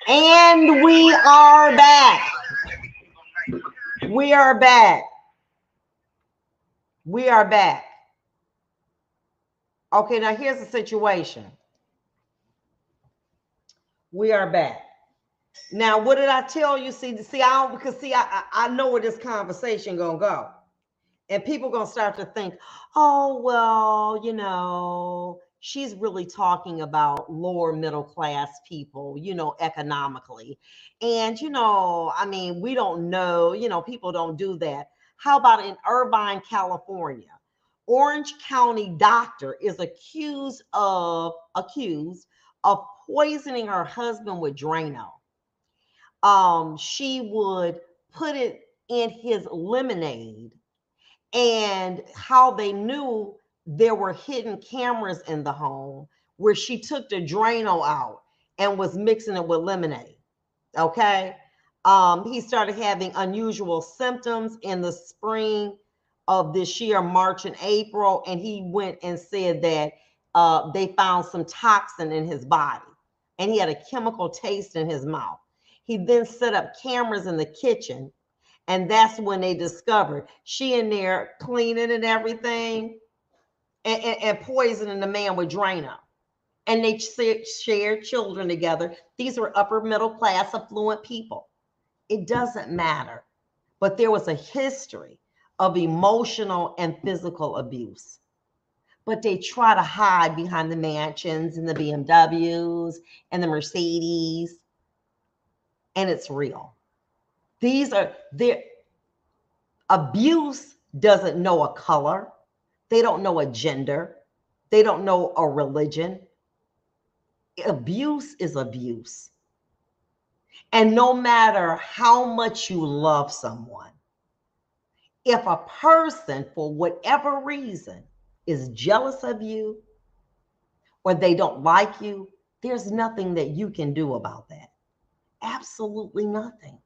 And we are back. We are back. We are back. Okay, now here's the situation. We are back. Now, what did I tell you? I know where this conversation gonna go. And people gonna start to think, oh, well, she's really talking about lower middle class people, economically. And, I mean, we don't know, people don't do that. How about in Irvine, California? Orange County doctor is accused of poisoning her husband with Drano. She would put it in his lemonade, and how they knew there were hidden cameras in the home where she took the Drano out and was mixing it with lemonade. Okay. He started having unusual symptoms in the spring of this year, March and April, and he went and said that they found some toxin in his body and he had a chemical taste in his mouth. He then set up cameras in the kitchen, and that's when they discovered she in there cleaning and everything and poisoning the man with Drano. And they shared children together. These were upper middle class, affluent people. It doesn't matter. But there was a history of emotional and physical abuse. But they try to hide behind the mansions and the BMWs and the Mercedes. And it's real. Their abuse doesn't know a color. They don't know a gender. They don't know a religion. Abuse is abuse. And no matter how much you love someone, if a person, for whatever reason, is jealous of you or they don't like you, there's nothing that you can do about that. Absolutely nothing.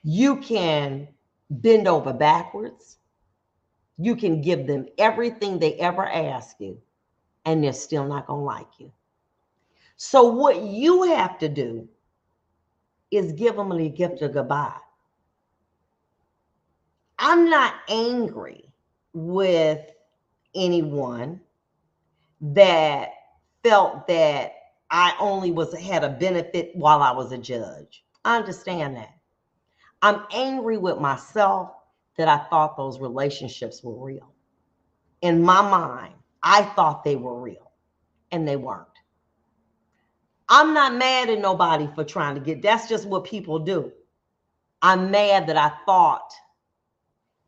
You can bend over backwards. You can give them everything they ever ask you, and they're still not going to like you. So what you have to do is give them the gift of goodbye. I'm not angry with anyone that felt that I only had a benefit while I was a judge. I understand that. I'm angry with myself that I thought those relationships were real. In my mind, I thought they were real, and they weren't. I'm not mad at nobody for trying to get, that's just what people do. I'm mad that I thought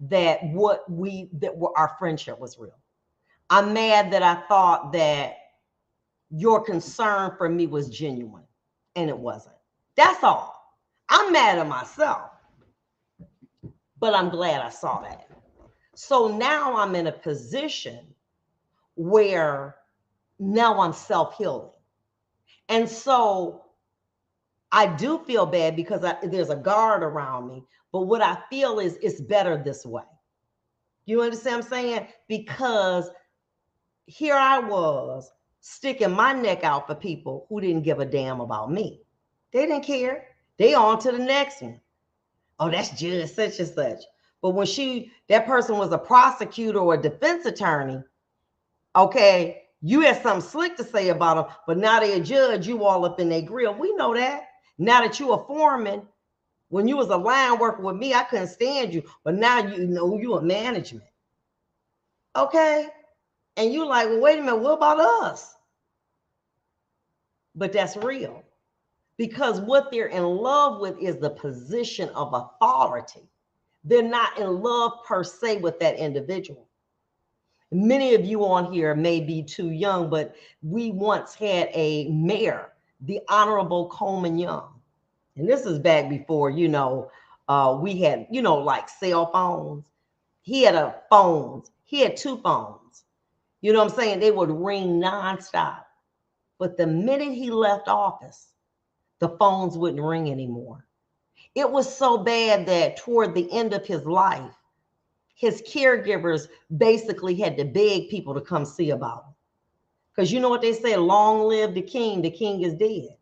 that our friendship was real. I'm mad that I thought that your concern for me was genuine, and it wasn't. That's all. I'm mad at myself, but I'm glad I saw that. So now I'm in a position where now I'm self-healing. And so I do feel bad because there's a guard around me, but what I feel is it's better this way. You understand what I'm saying? Because here I was sticking my neck out for people who didn't give a damn about me. They didn't care. They on to the next one. Oh, that's Judge such and such. But when that person was a prosecutor or a defense attorney, okay, you had something slick to say about them, but now they a judge, you all up in their grill. We know that. Now that you a foreman, when you was a line worker with me, I couldn't stand you, but now you know you a management. Okay? And you like, well, wait a minute, what about us? But that's real. Because what they're in love with is the position of authority. They're not in love per se with that individual. Many of you on here may be too young, but we once had a mayor, the Honorable Coleman Young. And this is back before, we had, like cell phones. He had phones. He had two phones. You know what I'm saying? They would ring nonstop. But the minute he left office, the phones wouldn't ring anymore. It was so bad that toward the end of his life, his caregivers basically had to beg people to come see about him. Because you know what they say, long live the king is dead.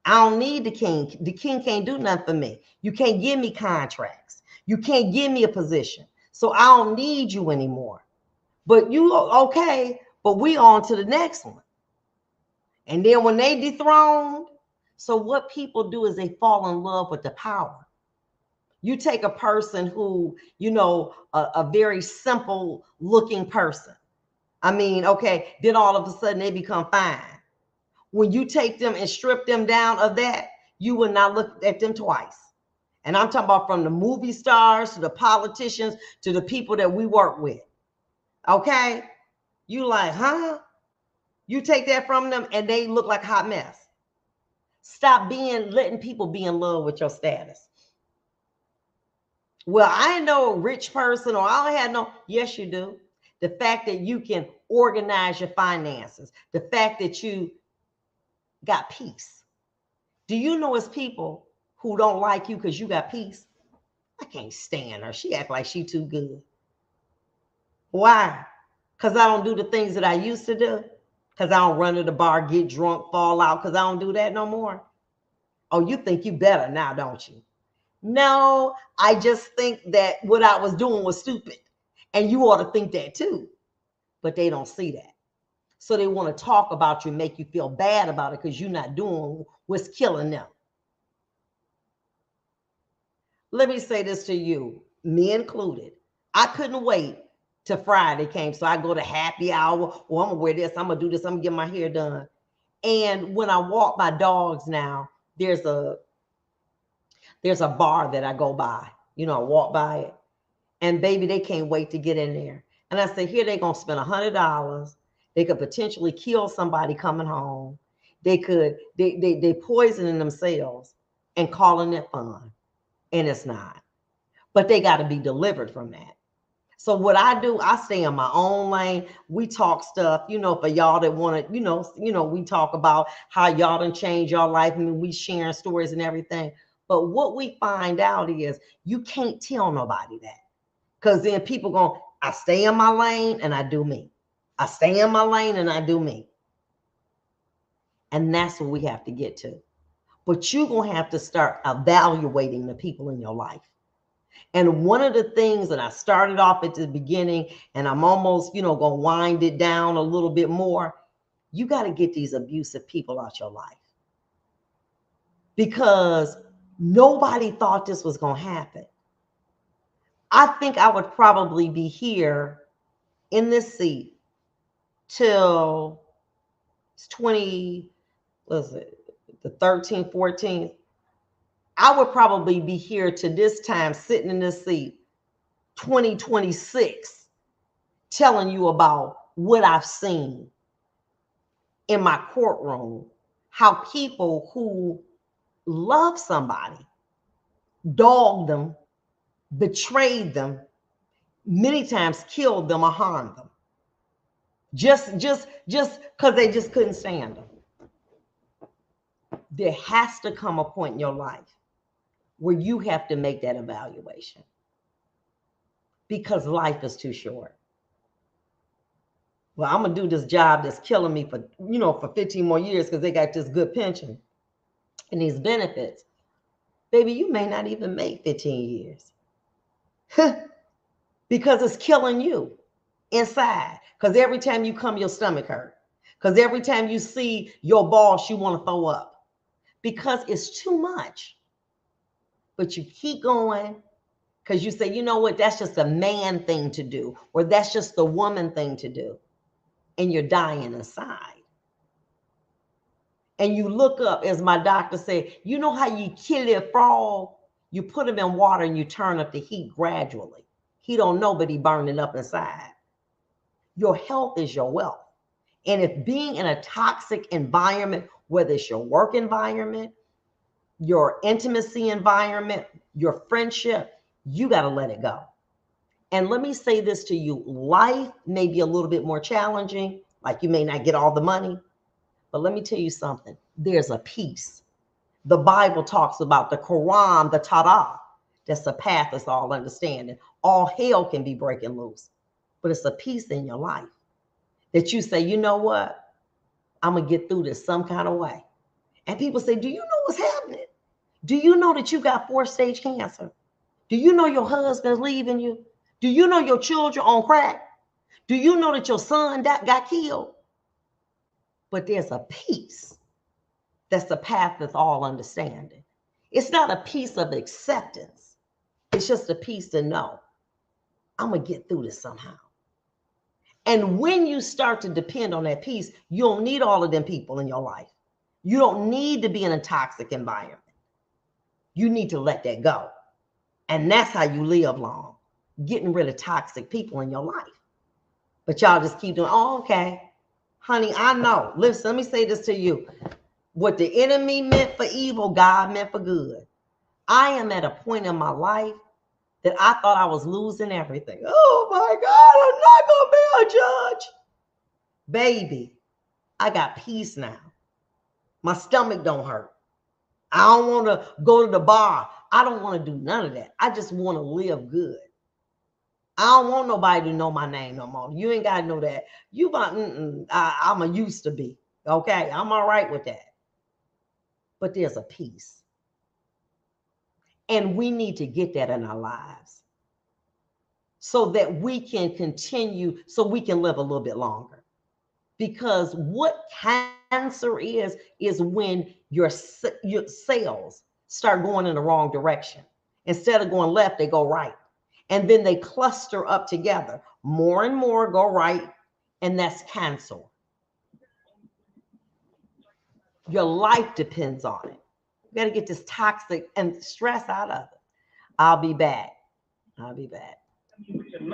I don't need the king. The king can't do nothing for me. You can't give me contracts. You can't give me a position. So I don't need you anymore. But you, okay, but we on to the next one. And then when they dethroned, so what people do is they fall in love with the power. You take a person who, a very simple looking person. I mean, okay, then all of a sudden they become fine. When you take them and strip them down of that, you will not look at them twice. And I'm talking about from the movie stars to the politicians to the people that we work with. Okay? You like, huh? You take that from them and they look like a hot mess. Stop letting people be in love with your status. Well, I ain't no rich person or I don't have no. Yes, you do. The fact that you can organize your finances, the fact that you got peace. Do you know it's people who don't like you because you got peace? I can't stand her. She act like she too good. Why? Because I don't do the things that I used to do. Because I don't run to the bar, get drunk, fall out, because I don't do that no more. Oh, you think you better now, don't you? No, I just think that what I was doing was stupid. And you ought to think that too. But they don't see that. So they want to talk about you, make you feel bad about it because you're not doing what's killing them. Let me say this to you, me included. I couldn't wait till Friday came. So I go to happy hour, or I'm gonna wear this, I'm gonna do this, I'm gonna get my hair done. And when I walk my dogs now, there's a bar that I go by. I walk by it. And baby, they can't wait to get in there. And I say, here they're gonna spend $100. They could potentially kill somebody coming home. They poisoning themselves and calling it fun. And it's not. But they got to be delivered from that. So what I do, I stay in my own lane. We talk stuff, for y'all that want to, we talk about how y'all done change your life. I mean, we sharing stories and everything. But what we find out is you can't tell nobody that. Because then people I stay in my lane and I do me. I stay in my lane and I do me. And that's what we have to get to. But you're going to have to start evaluating the people in your life. And one of the things that I started off at the beginning, and I'm almost, going to wind it down a little bit more, you got to get these abusive people out your life. Because nobody thought this was going to happen. I think I would probably be here in this seat till 20, was it the 13th, 14th? I would probably be here to this time sitting in this seat 2026 telling you about what I've seen in my courtroom, how people who love somebody dogged them, betrayed them, many times killed them or harmed them. Just because they just couldn't stand them. There has to come a point in your life where you have to make that evaluation because life is too short. Well, I'm going to do this job that's killing me for 15 more years because they got this good pension and these benefits. Baby, you may not even make 15 years because it's killing you inside. Because every time you come, your stomach hurt. Because every time you see your boss, you want to throw up because it's too much. But you keep going because you say, you know what, that's just a man thing to do, or that's just the woman thing to do. And you're dying inside. And you look up, as my doctor said, you know how you kill a frog? You put him in water and you turn up the heat gradually. He don't know, but he burning up inside. Your health is your wealth. And if being in a toxic environment, whether it's your work environment, your intimacy environment, your friendship, you got to let it go. And let me say this to you, life may be a little bit more challenging, like you may not get all the money, but let me tell you something, there's a peace. The Bible talks about the Quran, the Torah, that's the path that's all understanding. All hell can be breaking loose, but it's a peace in your life that you say, you know what? I'm going to get through this some kind of way. And people say, do you know what's happening? Do you know that you got 4-stage cancer? Do you know your husband's leaving you? Do you know your children on crack? Do you know that your son got killed? But there's a peace that's the path of all understanding. It's not a peace of acceptance. It's just a peace to know I'm going to get through this somehow. And when you start to depend on that peace, you don't need all of them people in your life. You don't need to be in a toxic environment. You need to let that go. And that's how you live long, getting rid of toxic people in your life. But y'all just keep doing, oh, okay. Honey, I know. Listen, let me say this to you. What the enemy meant for evil, God meant for good. I am at a point in my life that I thought I was losing everything. Oh my God, I'm not going to be a judge. Baby, I got peace now. My stomach don't hurt. I don't want to go to the bar. I don't want to do none of that. I just want to live good. I don't want nobody to know my name no more. You ain't got to know that. I'm a used to be. Okay, I'm all right with that. But there's a peace. And we need to get that in our lives so that we can continue, so we can live a little bit longer. Because what cancer is when your cells start going in the wrong direction. Instead of going left, they go right. And then they cluster up together. More and more go right, and that's cancer. Your life depends on it. You got to get this toxic and stress out of it. I'll be back.